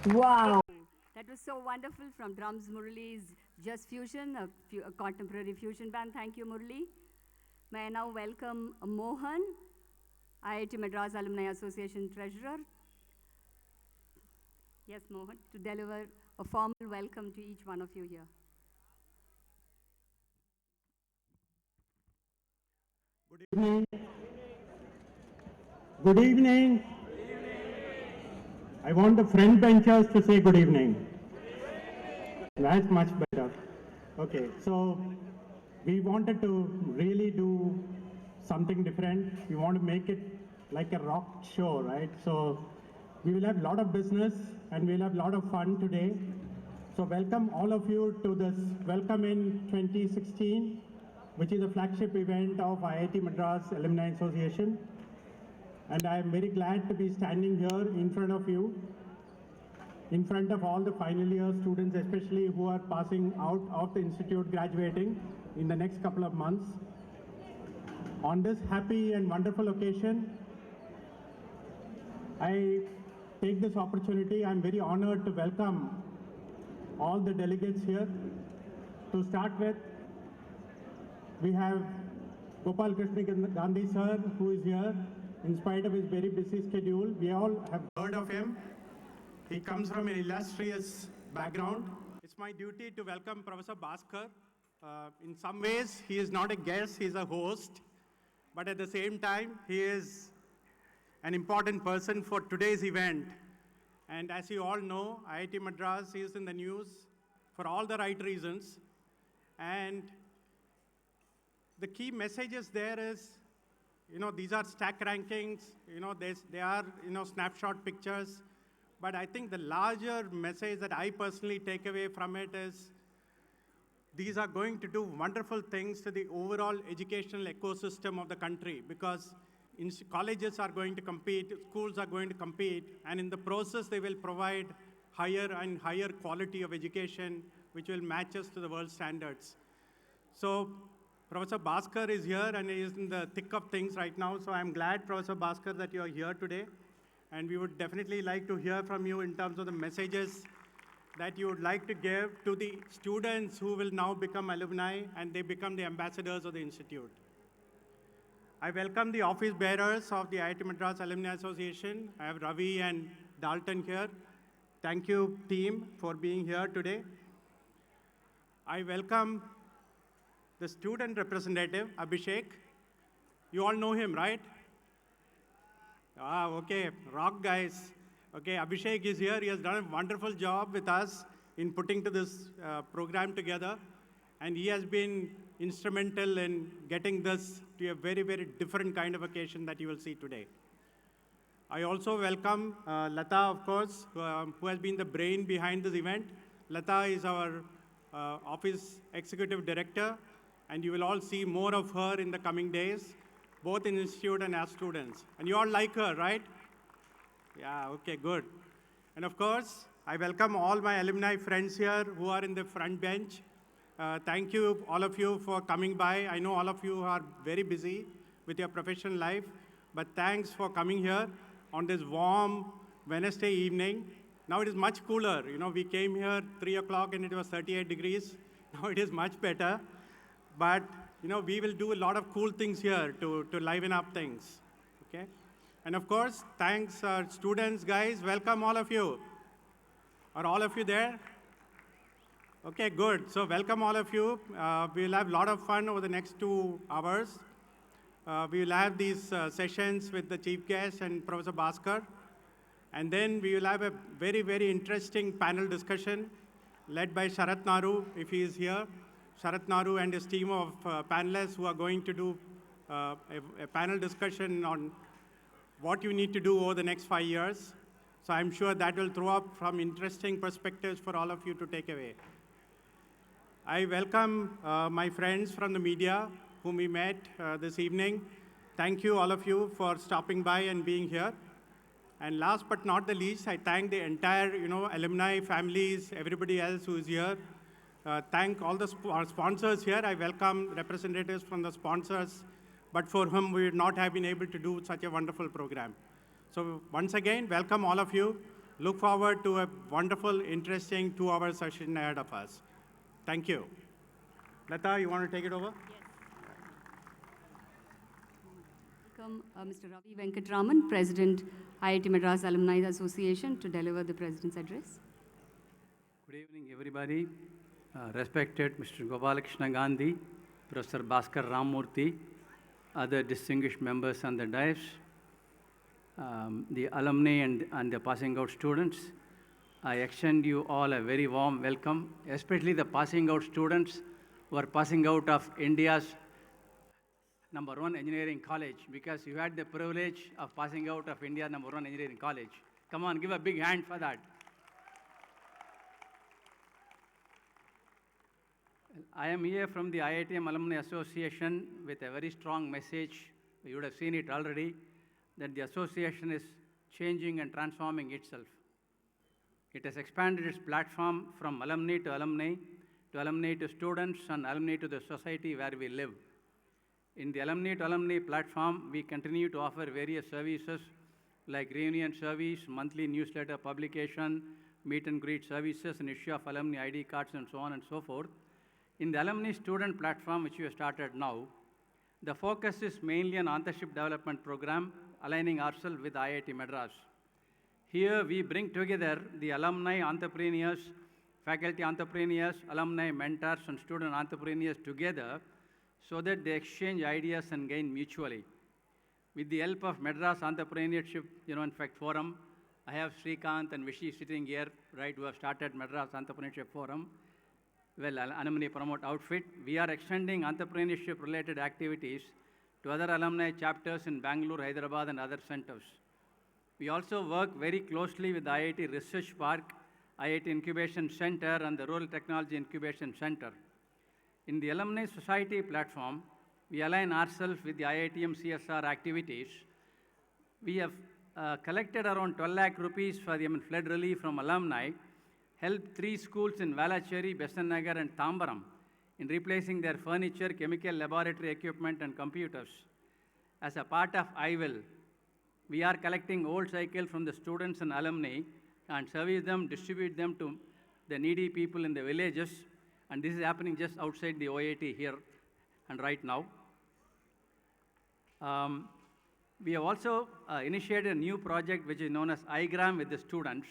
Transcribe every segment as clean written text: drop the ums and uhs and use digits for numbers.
Wow, that was so wonderful from drums Murali's Just Fusion, a contemporary fusion band. Thank you, Murali. May I now welcome Mohan, IIT Madras Alumni Association Treasurer. Yes, Mohan, to deliver a formal welcome to each one of you here. Good evening. Good evening. I want the front benchers to say good evening. That's much better. Okay, so we wanted to really do something different. We want to make it like a rock show, right? So we will have a lot of business and we'll have a lot of fun today. So welcome all of you to this Welcome in 2016, which is a flagship event of IIT Madras Alumni Association. And I am very glad to be standing here in front of you, in front of all the final year students, especially who are passing out of the institute, graduating in the next couple of months. On this happy and wonderful occasion, I take this opportunity. I'm very honored to welcome all the delegates here. To start with, we have Gopal Krishna Gandhi sir, who is here in spite of his very busy schedule. We all have heard of him. He comes from an illustrious background. It's my duty to welcome Professor Bhaskar. In some ways, he is not a guest, he is a host. But at the same time, he is an important person for today's event. And as you all know, IIT Madras is in the news for all the right reasons. And the key messages there is, these are stack rankings, they are, snapshot pictures. But I think the larger message that I personally take away from it is these are going to do wonderful things to the overall educational ecosystem of the country, because colleges are going to compete, schools are going to compete, and in the process they will provide higher and higher quality of education, which will match us to the world standards. So Professor Bhaskar is here and he is in the thick of things right now. So I'm glad, Professor Bhaskar, that you are here today. And we would definitely like to hear from you in terms of the messages that you would like to give to the students who will now become alumni and they become the ambassadors of the institute. I welcome the office bearers of the IIT Madras Alumni Association. I have Ravi and Dalton here. Thank you, team, for being here today. I welcome the student representative, Abhishek. You all know him, right? Okay, rock guys. Okay, Abhishek is here. He has done a wonderful job with us in putting to this program together. And he has been instrumental in getting this to a very, very different kind of occasion that you will see today. I also welcome Lata, of course, who has been the brain behind this event. Lata is our office executive director, and you will all see more of her in the coming days, both in institute and as students. And you all like her, right? Yeah, okay, good. And of course, I welcome all my alumni friends here who are in the front bench. Thank you, all of you, for coming by. I know all of you are very busy with your professional life, but thanks for coming here on this warm Wednesday evening. Now it is much cooler. We came here 3 o'clock and it was 38 degrees. Now it is much better. But, we will do a lot of cool things here to liven up things, okay? And of course, thanks students, guys. Welcome all of you. Are all of you there? Okay, good. So welcome all of you. We'll have a lot of fun over the next 2 hours. We will have these sessions with the chief guest and Professor Bhaskar. And then we will have a very, very interesting panel discussion led by Sharat Naru, if he is here. Sharat Naru and his team of panelists who are going to do a panel discussion on what you need to do over the next 5 years. So I'm sure that will throw up some interesting perspectives for all of you to take away. I welcome my friends from the media whom we met this evening. Thank you, all of you, for stopping by and being here. And last but not the least, I thank the entire, alumni families, everybody else who is here. Thank all the our sponsors here. I welcome representatives from the sponsors, but for whom we would not have been able to do such a wonderful program. So once again, welcome all of you Look forward to a wonderful, interesting 2-hour session ahead of us. Thank you. Lata, you want to take it over? Welcome Mr. Ravi Venkatraman, President, IIT Madras Alumni Association, to deliver the President's address. Good evening, everybody. Respected Mr. Gopalakrishna Gandhi, Professor Bhaskar Ramurthy, other distinguished members on the dais, the alumni and the passing out students, I extend you all a very warm welcome, especially the passing out students who are passing out of India's #1 engineering college, because you had the privilege of passing out of India #1 engineering college. Come on, give a big hand for that. I am here from the IITM Alumni Association with a very strong message. You would have seen it already, that the association is changing and transforming itself. It has expanded its platform from alumni to students, and alumni to the society where we live. In the alumni to alumni platform, we continue to offer various services like reunion service, monthly newsletter publication, meet and greet services, and issue of alumni ID cards, and so on and so forth. In the alumni student platform, which we have started now, the focus is mainly on entrepreneurship development program, aligning ourselves with IIT Madras. Here, we bring together the alumni entrepreneurs, faculty entrepreneurs, alumni mentors, and student entrepreneurs together so that they exchange ideas and gain mutually. With the help of Madras Entrepreneurship, Forum, I have Srikanth and Vishy sitting here, right, who have started Madras Entrepreneurship Forum. Well, alumni promote outfit. We are extending entrepreneurship-related activities to other alumni chapters in Bangalore, Hyderabad, and other centers. We also work very closely with the IIT Research Park, IIT Incubation Center, and the Rural Technology Incubation Center. In the Alumni Society platform, we align ourselves with the IITM CSR activities. We have collected around 12 lakh rupees for the flood relief from alumni, helped 3 schools in Valacheri, Besant Nagar, and Tambaram in replacing their furniture, chemical laboratory equipment, and computers. As a part of IWIL, we are collecting old cycles from the students and alumni and service them, distribute them to the needy people in the villages. And this is happening just outside the OIT here and right now. We have also initiated a new project which is known as iGram with the students,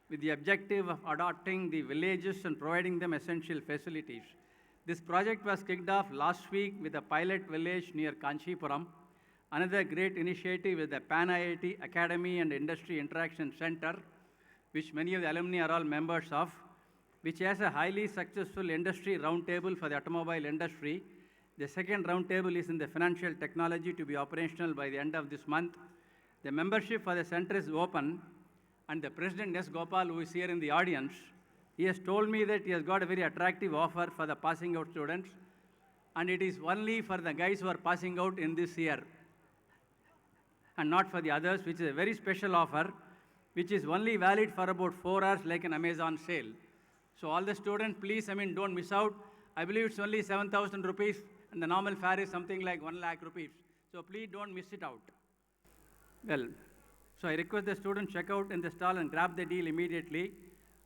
with the objective of adopting the villages and providing them essential facilities. This project was kicked off last week with a pilot village near Kanchipuram. Another great initiative is the Pan IIT Academy and Industry Interaction Center, which many of the alumni are all members of, which has a highly successful industry roundtable for the automobile industry. The second roundtable is in the financial technology to be operational by the end of this month. The membership for the center is open, and the President S. Gopal, who is here in the audience, he has told me that he has got a very attractive offer for the passing out students, and it is only for the guys who are passing out in this year, and not for the others, which is a very special offer, which is only valid for about 4 hours like an Amazon sale. So all the students, please, don't miss out. I believe it's only 7,000 rupees, and the normal fare is something like 1 lakh rupees. So please don't miss it out. Well, so I request the students check out in the stall and grab the deal immediately.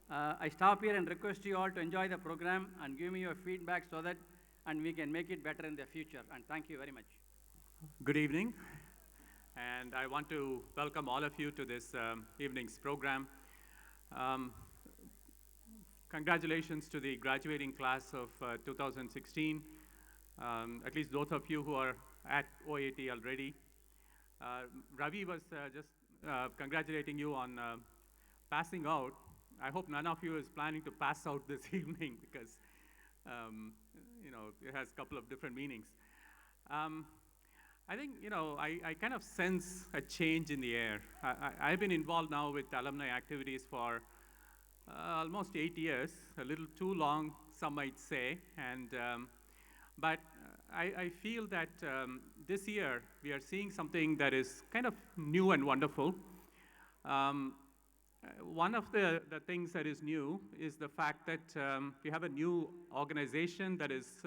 I stop here and request you all to enjoy the program and give me your feedback so that and we can make it better in the future. And thank you very much. Good evening, and I want to welcome all of you to this evening's program. Congratulations to the graduating class of 2016, at least those of you who are at OAT already. Ravi was just congratulating you on passing out. I hope none of you is planning to pass out this evening because, it has a couple of different meanings. I think, I kind of sense a change in the air. I've been involved now with alumni activities for almost 8 years, a little too long, some might say. But I feel that this year we are seeing something that is kind of new and wonderful. One of the things that is new is the fact that we have a new organization that is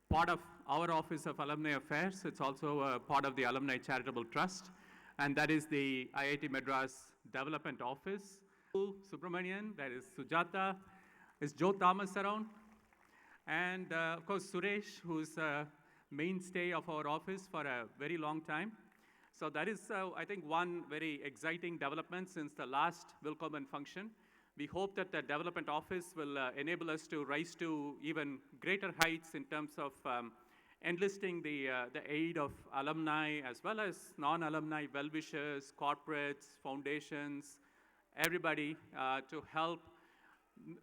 part of our Office of Alumni Affairs. It's also part of the Alumni Charitable Trust, and that is the IIT Madras Development Office. Subramanian, there is Sujata, is Joe Thomas around, and of course Suresh, who's a mainstay of our office for a very long time. So that is, I think, one very exciting development since the last Willkommen function. We hope that the development office will enable us to rise to even greater heights in terms of enlisting the aid of alumni as well as non-alumni well-wishers, corporates, foundations, everybody to help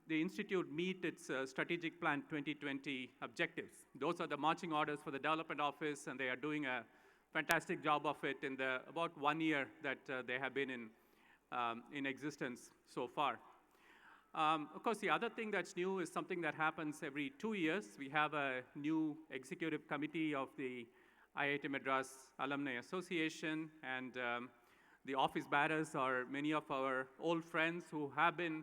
the Institute meet its strategic plan 2020 objectives. Those are the marching orders for the development office, and they are doing a fantastic job of it in the about 1 year that they have been in existence so far. Of course, the other thing that's new is something that happens every 2 years. We have a new executive committee of the IIT Madras Alumni Association, and the office bearers are many of our old friends who have been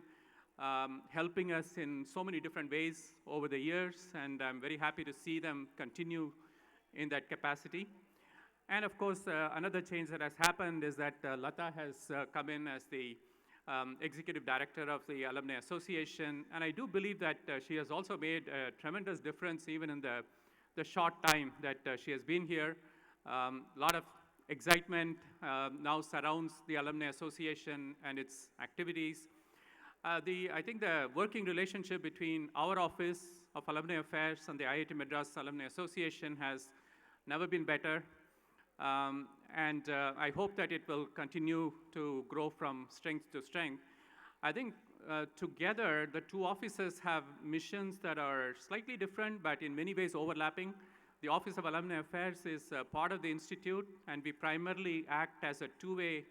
helping us in so many different ways over the years, and I'm very happy to see them continue in that capacity. And of course, another change that has happened is that Lata has come in as the Executive Director of the Alumni Association, and I do believe that she has also made a tremendous difference even in the short time that she has been here. A lot of excitement now surrounds the Alumni Association and its activities. I think the working relationship between our Office of Alumni Affairs and the IIT Madras Alumni Association has never been better. And I hope that it will continue to grow from strength to strength. I think together, the two offices have missions that are slightly different, but in many ways overlapping. The Office of Alumni Affairs is part of the Institute, and we primarily act as a two-way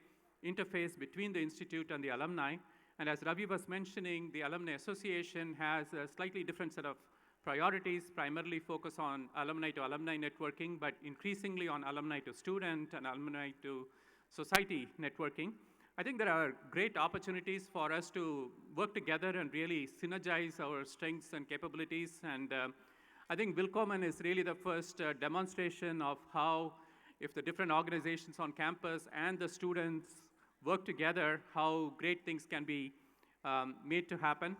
interface between the Institute and the alumni. And as Ravi was mentioning, the Alumni Association has a slightly different set of priorities, primarily focus on alumni to alumni networking, but increasingly on alumni to student and alumni to society networking. I think there are great opportunities for us to work together and really synergize our strengths and capabilities. And I think Willkommen is really the first demonstration of how, if the different organizations on campus and the students work together, how great things can be made to happen.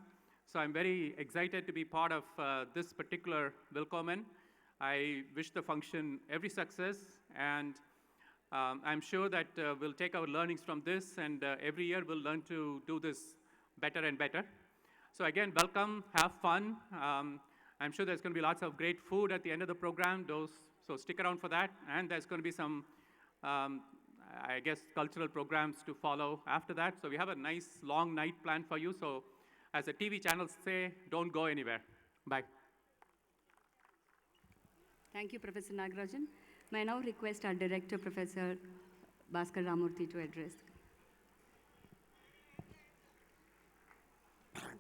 So I'm very excited to be part of this particular Willkommen. I wish the function every success, and I'm sure that we'll take our learnings from this, and every year we'll learn to do this better and better. So again, welcome, have fun. I'm sure there's going to be lots of great food at the end of the program, so stick around for that, and there's going to be some I guess, cultural programs to follow after that. So we have a nice long night planned for you. So as the TV channels say, don't go anywhere. Bye. Thank you, Professor Nagarajan. May I now request our Director, Professor Bhaskar Ramurthy, to address.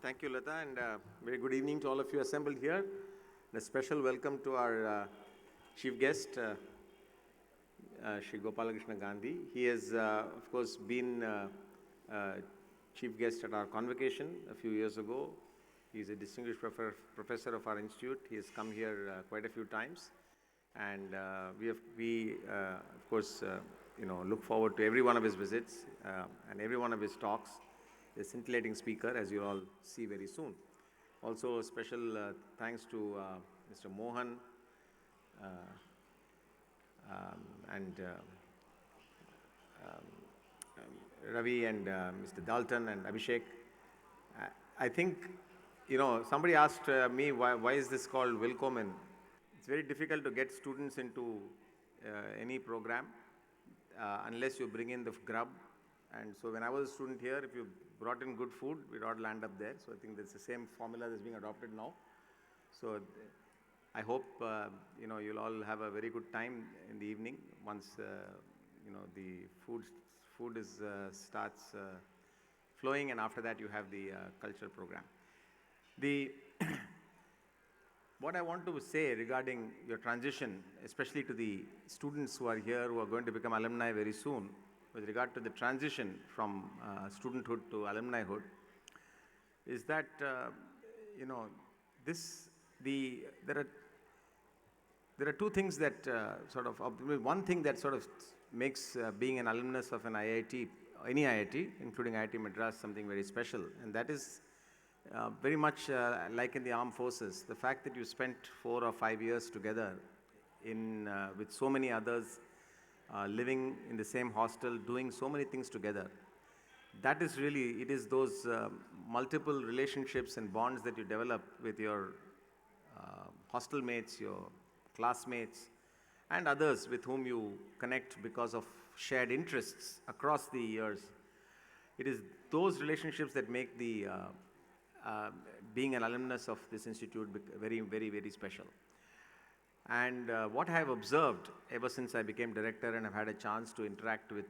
Thank you, Lata, and very good evening to all of you assembled here. And a special welcome to our chief guest, Shri Gopalakrishna Gandhi. He has, of course, been chief guest at our convocation a few years ago. He is a distinguished professor of our institute. He has come here quite a few times, and we of course, look forward to every one of his visits and every one of his talks. A scintillating speaker, as you'll all see very soon. Also, special thanks to Mr. Mohan and Ravi and Mr. Dalton and Abhishek. I think, somebody asked me why is this called Willkommen. It's very difficult to get students into any program unless you bring in the grub. And so when I was a student here, if you brought in good food, we'd all land up there. So I think that's the same formula that's being adopted now. So I hope, you'll all have a very good time in the evening once, the food starts flowing, and after that you have the cultural program. What I want to say regarding your transition, especially to the students who are here, who are going to become alumni very soon, with regard to the transition from studenthood to alumnihood, is that, there are two things that one thing that sort of makes being an alumnus of an IIT any IIT, including IIT Madras, something very special. And that is very much like in the armed forces. The fact that you spent 4 or 5 years together with so many others, living in the same hostel, doing so many things together. That is really, it is those multiple relationships and bonds that you develop with your hostel mates, your classmates, and others with whom you connect because of shared interests across the years. It is those relationships that make the being an alumnus of this institute very, very, very special. And what I have observed ever since I became director and I've had a chance to interact with